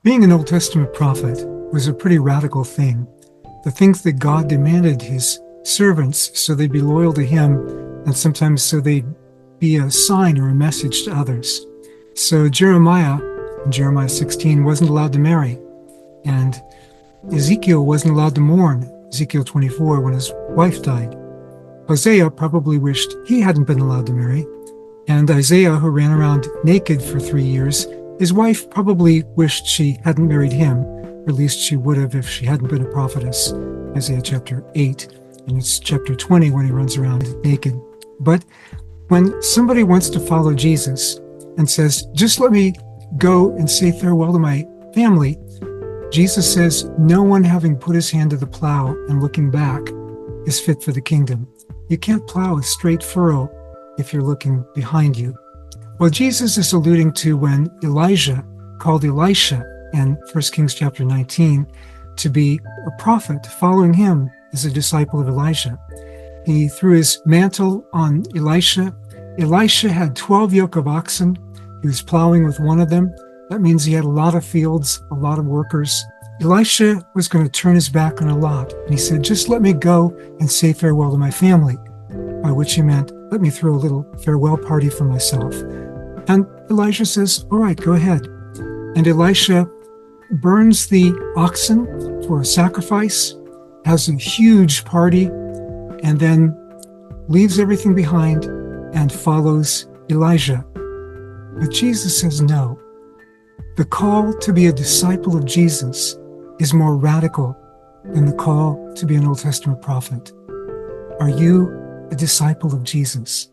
Being an Old Testament prophet was a pretty radical thing. The things that God demanded his servants so they'd be loyal to him, and sometimes so they'd be a sign or a message to others. So Jeremiah, in Jeremiah 16, wasn't allowed to marry. And Ezekiel wasn't allowed to mourn, Ezekiel 24, when his wife died. Hosea probably wished he hadn't been allowed to marry. And Isaiah, who ran around naked for 3 years, his wife probably wished she hadn't married him, or at least she would have if she hadn't been a prophetess. Isaiah chapter 8, and it's chapter 20 when he runs around naked. But when somebody wants to follow Jesus and says, just let me go and say farewell to my family, Jesus says, no one having put his hand to the plow and looking back is fit for the kingdom. You can't plow a straight furrow if you're looking behind you. Well, Jesus is alluding to when Elijah called Elisha in 1 Kings chapter 19 to be a prophet. Following him as a disciple of Elijah. He threw his mantle on Elisha. Elisha had 12 yoke of oxen. He was plowing with one of them. That means he had a lot of fields, a lot of workers. Elisha was going to turn his back on a lot. And he said, just let me go and say farewell to my family. By which he meant, let me throw a little farewell party for myself. And Elijah says, all right, go ahead. And Elisha burns the oxen for a sacrifice, has a huge party, and then leaves everything behind and follows Elijah. But Jesus says no. The call to be a disciple of Jesus is more radical than the call to be an Old Testament prophet. Are you a disciple of Jesus?